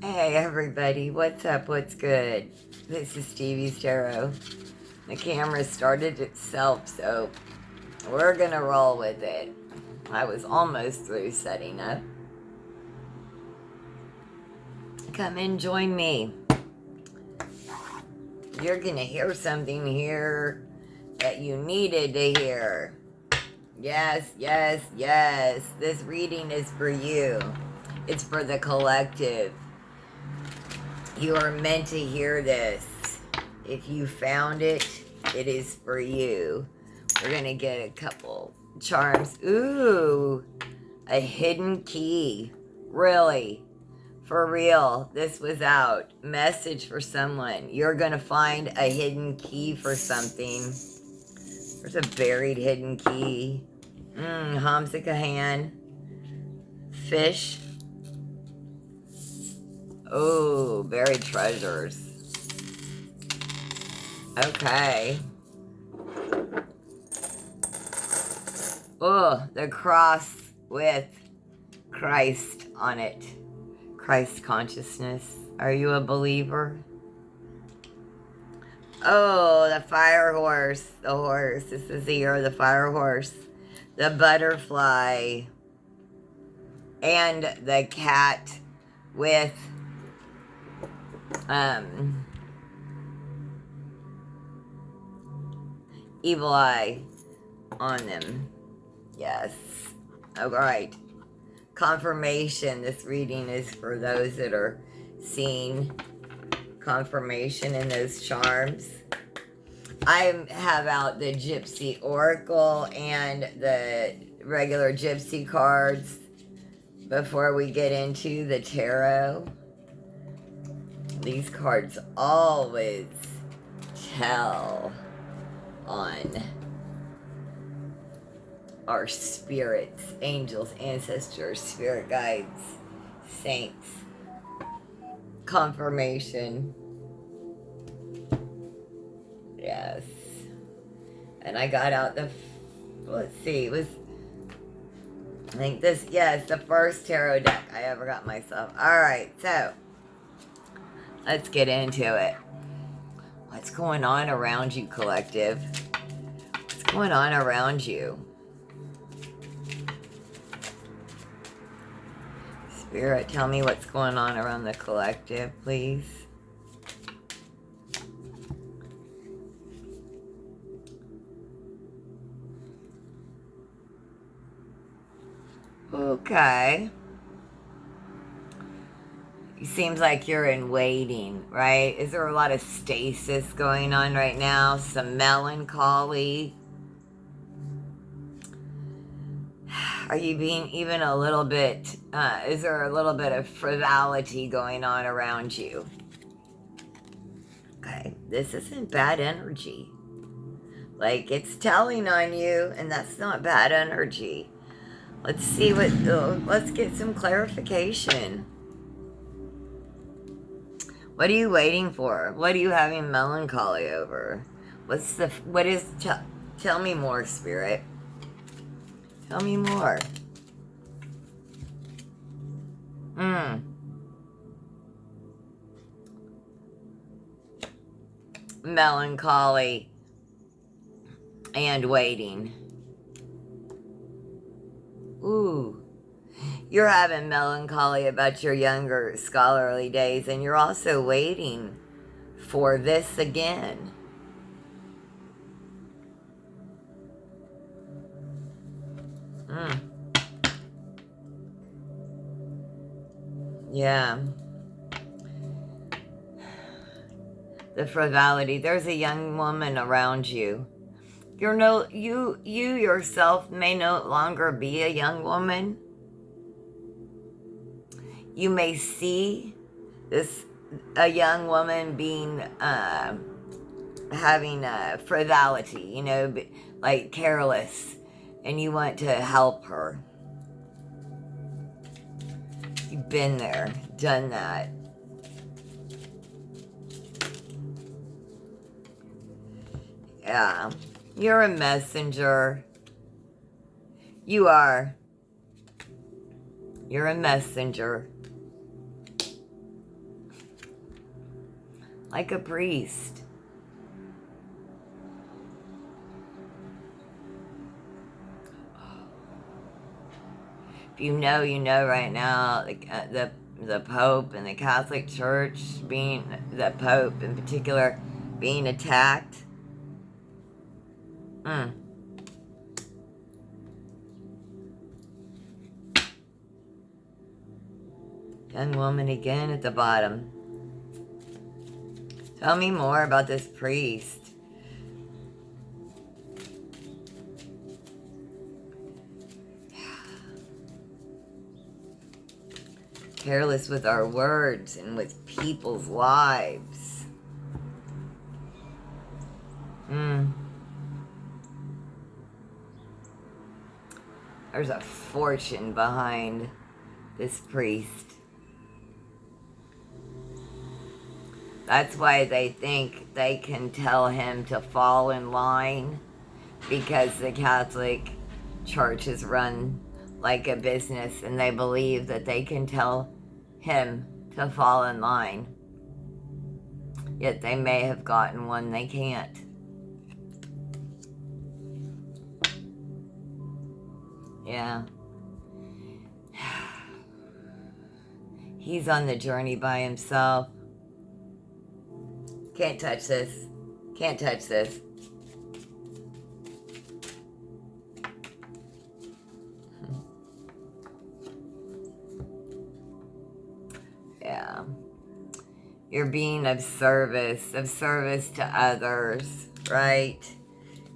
Hey everybody, what's up? What's good? This is Stevie's Tarot. The camera started itself, so we're gonna roll with it. I was almost through setting up. Come and join me. You're gonna hear something here that you needed to hear. Yes, yes, yes. This reading is for you. It's for the collective. You are meant to hear this. If you found it, it is for you. We're going to get a couple charms. Ooh, a hidden key. Really? For real. This was out. Message for someone. You're going to find a hidden key for something. There's a buried hidden key. Hamsikahan. Fish. Oh, buried treasures. Okay. Oh, the cross with Christ on it. Christ consciousness. Are you a believer? Oh, the fire horse. The horse. This is the year of the fire horse. The butterfly. And the cat with evil eye on them. Yes. All right. Confirmation. This reading is for those that are seeing confirmation in those charms. I have out the Gypsy Oracle and the regular Gypsy cards before we get into the tarot. These cards always tell on our spirits, angels, ancestors, spirit guides, saints. Confirmation. Yes. And I got out the, let's see, it was, I think this, yes, the first tarot deck I ever got myself. All right, so let's get into it. What's going on around you, collective? What's going on around you? Spirit, tell me what's going on around the collective, please. Okay. It seems like you're in waiting, right? Is there a lot of stasis going on right now? Some melancholy? Are you being even a little bit, is there a little bit of frivolity going on around you? Okay, this isn't bad energy. Like, it's telling on you, and that's not bad energy. Let's see what, let's get some clarification. What are you waiting for? What are you having melancholy over? Tell me more, Spirit. Tell me more. Melancholy and waiting. Ooh. You're having melancholy about your younger scholarly days, and you're also waiting for this again. Yeah. The frivolity. There's a young woman around you. You yourself may no longer be a young woman. You may see a young woman being having frivolity, you know, like careless, and you want to help her. You've been there, done that. Yeah, you're a messenger. You are. You're a messenger. like a priest. If you know, you know right now, the Pope and the Catholic Church being, the Pope in particular, being attacked. Young woman again at the bottom. Tell me more about this priest. Careless with our words and with people's lives. There's a fortune behind this priest. That's why they think they can tell him to fall in line, because the Catholic Church is run like a business and they believe that they can tell him to fall in line. Yet they may have gotten one they can't. Yeah. He's on the journey by himself. Can't touch this. Can't touch this. Yeah. You're being of service to others, right?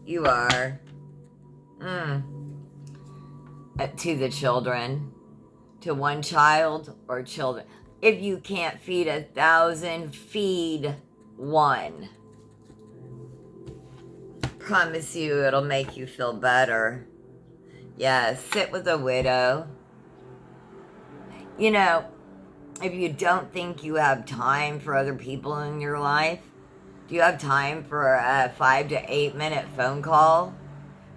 You are. To the children. To one child or children. If you can't feed 1,000, feed one. Promise you it'll make you feel better. Yeah, sit with a widow. You know, if you don't think you have time for other people in your life, do you have time for a 5 to 8 minute phone call?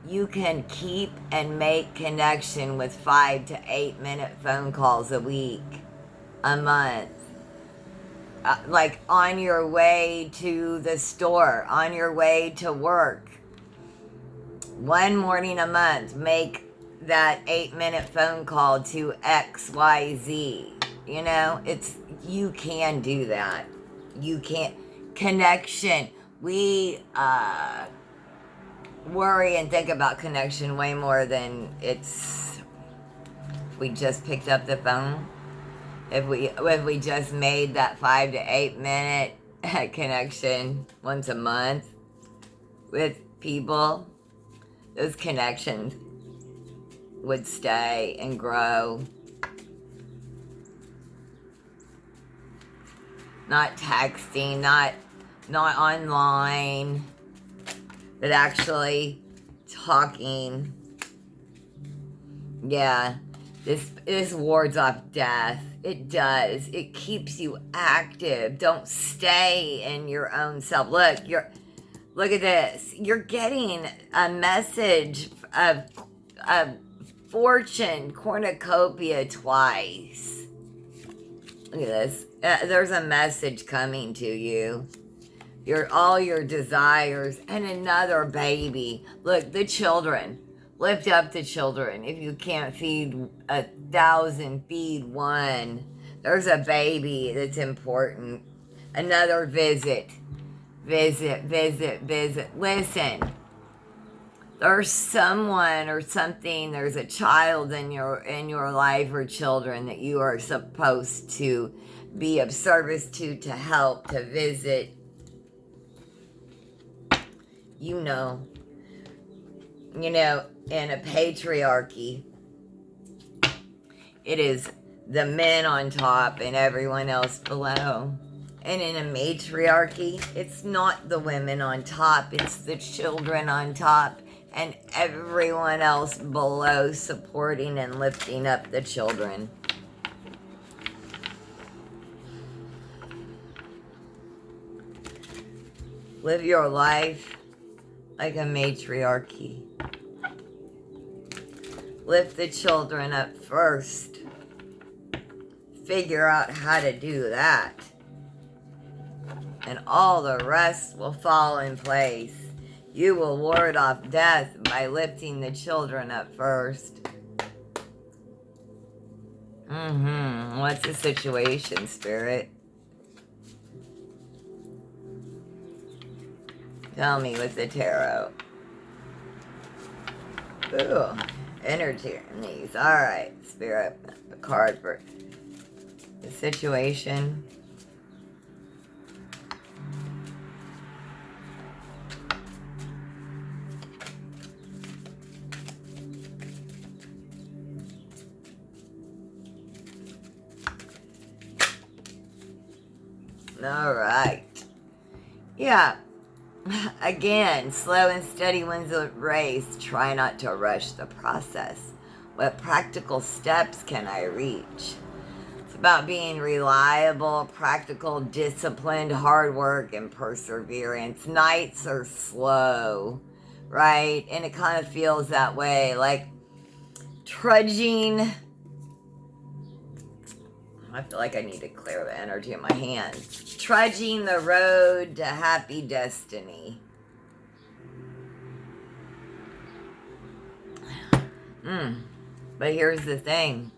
You can keep and make connection with 5 to 8 minute phone calls a week, a month. Like on your way to the store, on your way to work. One morning a month, make that 8 minute phone call to XYZ. You know, you can do that. You can't. Connection. We worry and think about connection way more than if we just picked up the phone. If we just made that 5 to 8 minute connection once a month with people, those connections would stay and grow. Not texting, not online, but actually talking. Yeah, this wards off death. It does. It keeps you active. Don't stay in your own self. Look at this. You're getting a message of fortune cornucopia twice. Look at this. There's a message coming to you. All your desires and another baby. Look, the children. Lift up the children. If you can't feed 1,000, feed one. There's a baby that's important. Another visit. Visit. Listen. There's someone or something, there's a child in your life or children that you are supposed to be of service to help, to visit. You know, in a patriarchy, it is the men on top and everyone else below. And in a matriarchy, it's not the women on top, it's the children on top and everyone else below supporting and lifting up the children. Live your life like a matriarchy. Lift the children up first. Figure out how to do that. and all the rest will fall in place. You will ward off death by lifting the children up first. What's the situation, Spirit? Tell me with the tarot. Ooh, energy in these. Alright, Spirit. A card for the situation. Alright. Yeah. Again, slow and steady wins the race. Try not to rush the process. What practical steps can I reach? It's about being reliable, practical, disciplined, hard work, and perseverance. Nights are slow, right? And it kind of feels that way, like trudging. I feel like I need to clear the energy in my hands. Trudging the road to happy destiny. But here's the thing.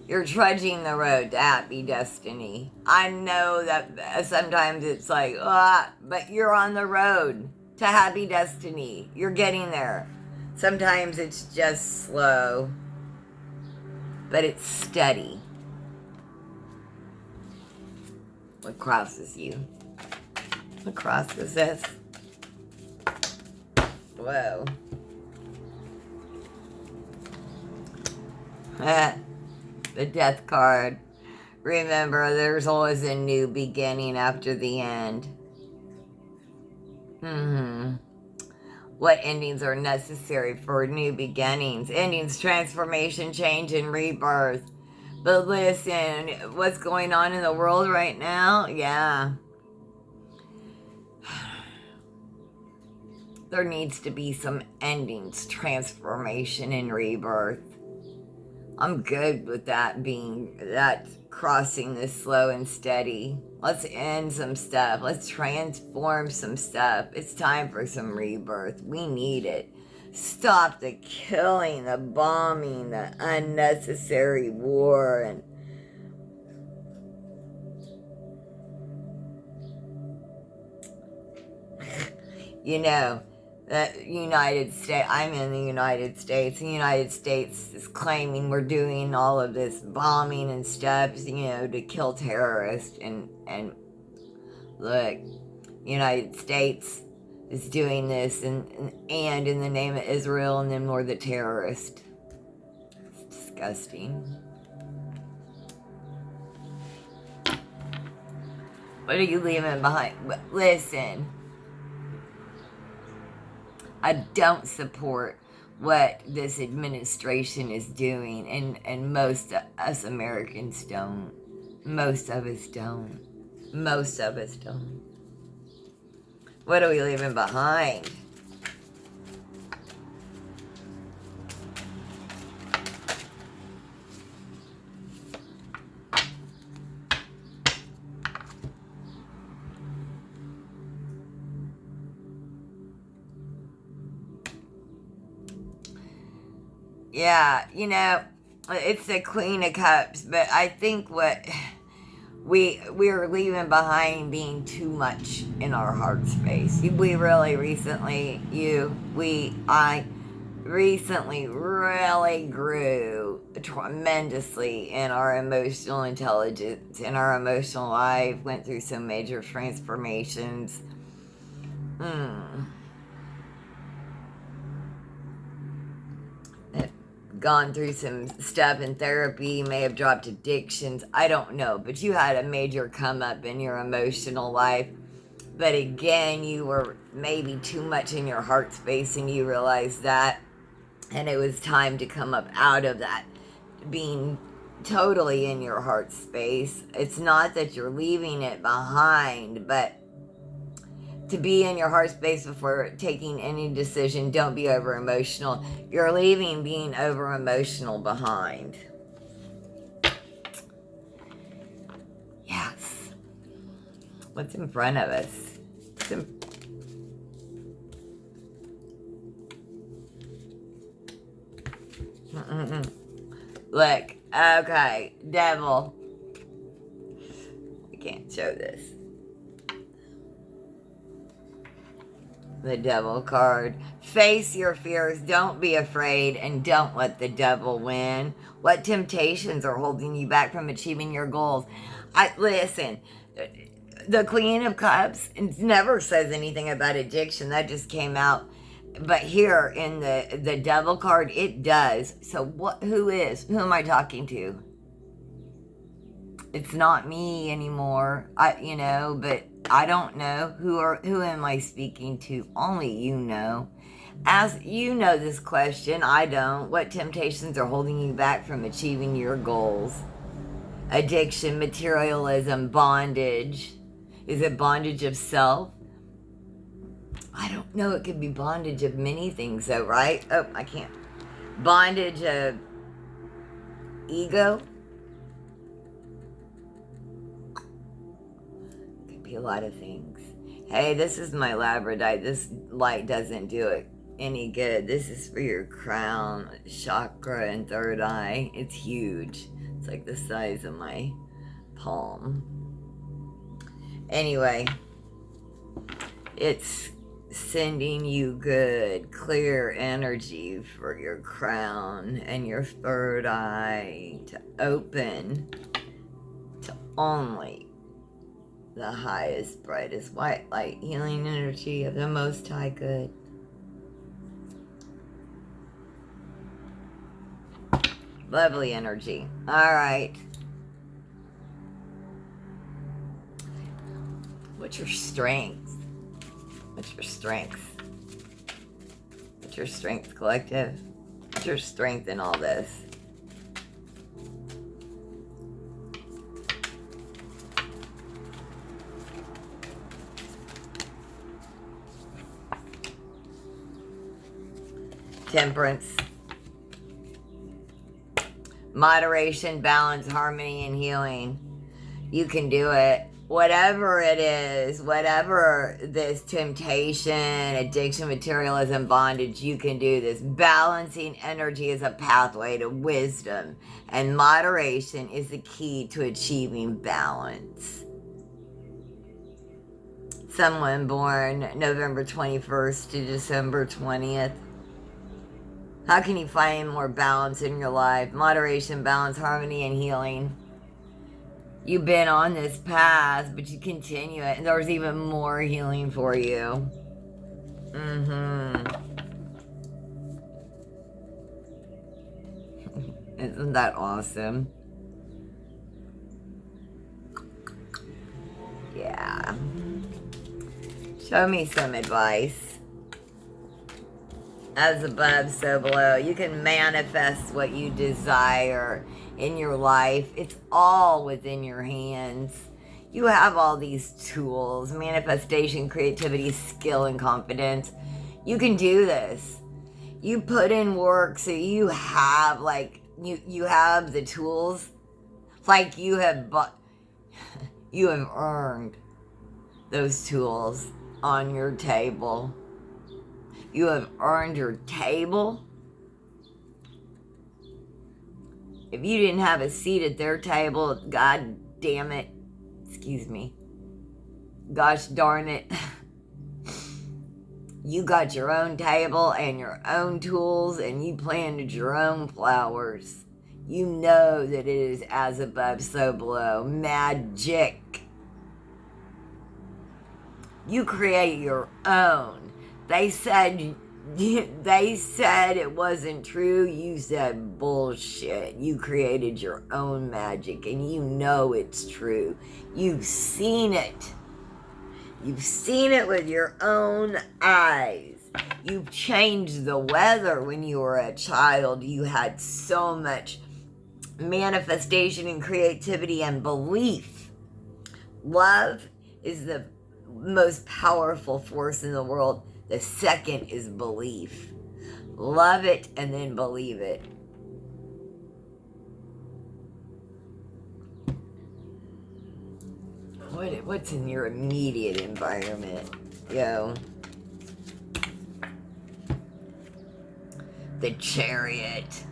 You're trudging the road to happy destiny. I know that sometimes it's like, but you're on the road to happy destiny. You're getting there. Sometimes it's just slow, but it's steady. What crosses you? What crosses this? Whoa. The death card. Remember, there's always a new beginning after the end. What endings are necessary for new beginnings? Endings, transformation, change, and rebirth. But listen, what's going on in the world right now? Yeah. There needs to be some endings, transformation, and rebirth. I'm good with that crossing this slow and steady. Let's end some stuff. Let's transform some stuff. It's time for some rebirth. We need it. Stop the killing, the bombing, the unnecessary war, and you know, the United States, I'm in the United States. The United States is claiming we're doing all of this bombing and stuff, to kill terrorists. And look, United States is doing this and in the name of Israel, and then we're the terrorist. It's disgusting. What are you leaving behind? Listen. I don't support what this administration is doing, and most of us Americans don't. Most of us don't. Most of us don't. What are we leaving behind? Yeah, it's the Queen of Cups, but I think what we're leaving behind being too much in our heart space. We really I recently really grew tremendously in our emotional intelligence, in our emotional life, went through some major transformations. Gone through some stuff in therapy, may have dropped addictions, I don't know, but you had a major come up in your emotional life. But again, you were maybe too much in your heart space, and you realized that, and it was time to come up out of that, being totally in your heart space. It's not that you're leaving it behind, but to be in your heart space before taking any decision. Don't be over emotional. You're leaving being over emotional behind. Yes. What's in front of us? Look, okay, devil. I can't show this. The devil card. Face your fears. Don't be afraid and don't let the devil win. What temptations are holding you back from achieving your goals? Listen, the Queen of Cups never says anything about addiction. That just came out. But here in the devil card, it does. So who am I talking to? It's not me anymore. But I don't know who am I speaking to? Only you know. As you know this question, I don't. What temptations are holding you back from achieving your goals? Addiction, materialism, bondage. Is it bondage of self? I don't know. It could be bondage of many things though, right? Oh, I can't. Bondage of ego. Could be a lot of things. Hey, this is my labradorite. This light doesn't do it any good. This is for your crown, chakra, and third eye. It's huge. It's like the size of my palm. Anyway, it's sending you good, clear energy for your crown and your third eye to open to only the highest, brightest white light, healing energy of the Most High Good. Lovely energy. All right. What's your strength? What's your strength? What's your strength, collective? What's your strength in all this? Temperance. Moderation, balance, harmony, and healing. You can do it. Whatever it is, whatever this temptation, addiction, materialism, bondage, you can do this. Balancing energy is a pathway to wisdom, and moderation is the key to achieving balance. Someone born November 21st to December 20th. How can you find more balance in your life? Moderation, balance, harmony, and healing. You've been on this path, but you continue it, and there's even more healing for you. Isn't that awesome? Yeah. Show me some advice. As above, so below. You can manifest what you desire in your life. It's all within your hands. You have all these tools: manifestation, creativity, skill, and confidence. You can do this. You put in work, so you have you have the tools. Like you have earned those tools on your table. You have earned your table. If you didn't have a seat at their table, God damn it, excuse me, gosh darn it, you got your own table and your own tools, and you planted your own flowers. You know that it is as above, so below. Magic. You create your own. They said it wasn't true. You said bullshit. You created your own magic, and you know it's true. You've seen it. You've seen it with your own eyes. You've changed the weather when you were a child. You had so much manifestation and creativity and belief. Love is the most powerful force in the world. The second is belief. Love it and then believe it. What's in your immediate environment? Yo. The Chariot.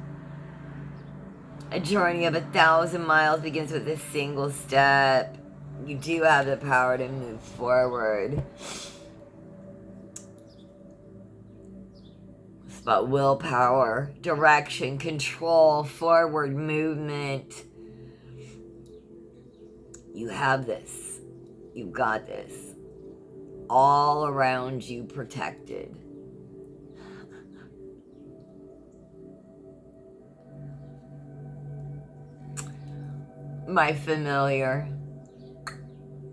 A journey of 1,000 miles begins with a single step. You do have the power to move forward. It's about willpower, direction, control, forward movement. You have this. You've got this. All around you protected. My familiar.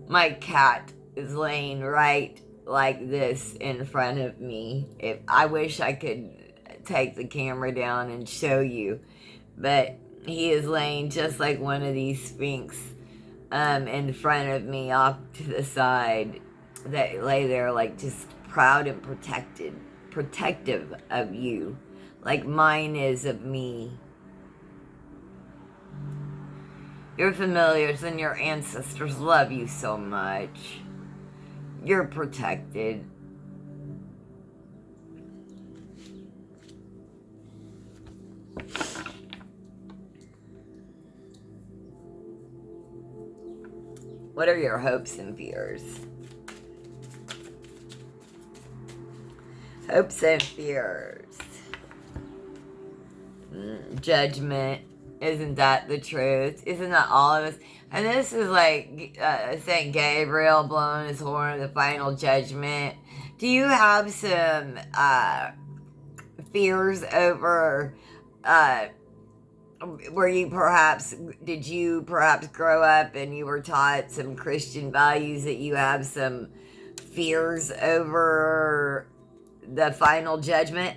My cat is laying right like this in front of me. I wish I could take the camera down and show you, but he is laying just like one of these sphinx in front of me off to the side. That lay there like just proud and protective of you, like mine is of me. Your familiars and your ancestors love you so much. You're protected. What are your hopes and fears? Hopes and fears. Judgment. Isn't that the truth? Isn't that all of us? And this is like St. Gabriel blowing his horn, the final judgment. Do you have some fears over did you perhaps grow up and you were taught some Christian values that you have some fears over the final judgment?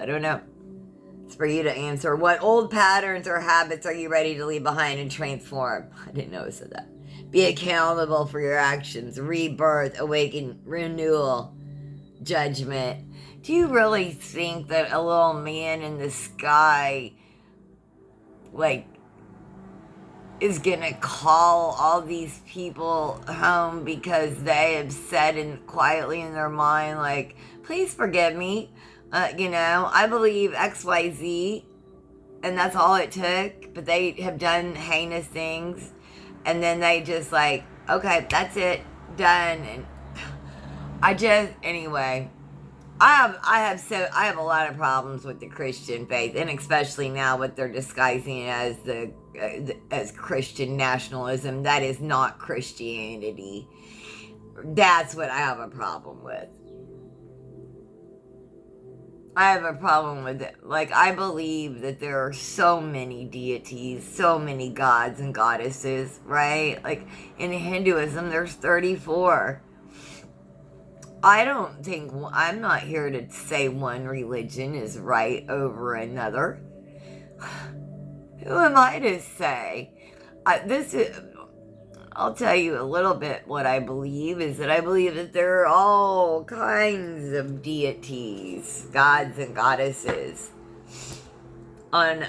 I don't know. It's for you to answer. What old patterns or habits are you ready to leave behind and transform? I didn't know it said that. Be accountable for your actions. Rebirth, awaken, renewal, judgment. Do you really think that a little man in the sky, like, is gonna call all these people home because they have said quietly in their mind, like, please forgive me? I believe XYZ, and that's all it took, but they have done heinous things, and then they just like, okay, that's it, done, and anyway, I have a lot of problems with the Christian faith, and especially now what they're disguising as as Christian nationalism. That is not Christianity. That's what I have a problem with. I have a problem with it. Like, I believe that there are so many deities, so many gods and goddesses, right? Like, in Hinduism, there's 34. I'm not here to say one religion is right over another. Who am I to say? I'll tell you a little bit what I believe is that I believe that there are all kinds of deities, gods and goddesses on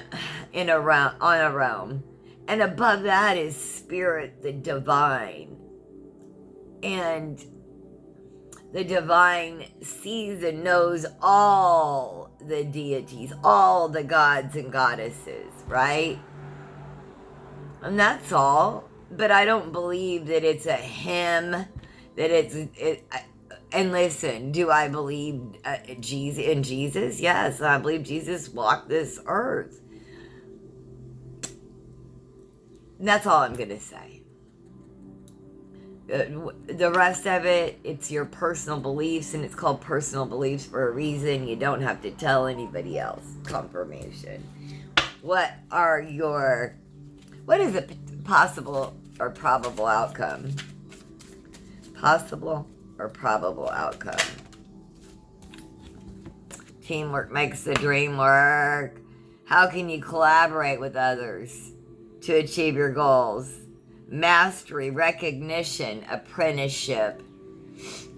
a realm. And above that is spirit, the divine. And the divine sees and knows all the deities, all the gods and goddesses, right? And that's all. But I don't believe that it's a him, and listen, do I believe in Jesus? Yes, I believe Jesus walked this earth. And that's all I'm going to say. The rest of it, it's your personal beliefs, and it's called personal beliefs for a reason. You don't have to tell anybody else. Confirmation. What is a possible or probable outcome? Possible or probable outcome? Teamwork makes the dream work. How can you collaborate with others to achieve your goals? Mastery, recognition, apprenticeship.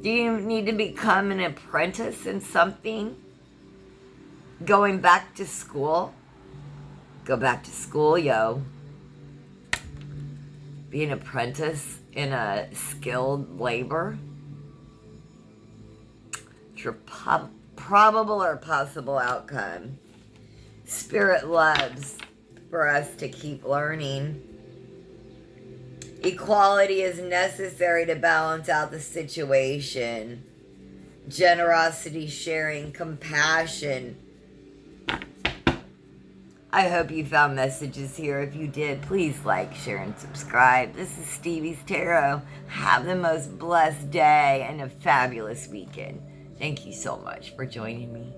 Do you need to become an apprentice in something? Going back to school? Go back to school, yo. be an apprentice in a skilled labor. It's your probable or possible outcome. Spirit loves for us to keep learning. Equality is necessary to balance out the situation. Generosity, sharing, compassion. I hope you found messages here. If you did, please like, share, and subscribe. This is Stevie's Tarot. Have the most blessed day and a fabulous weekend. Thank you so much for joining me.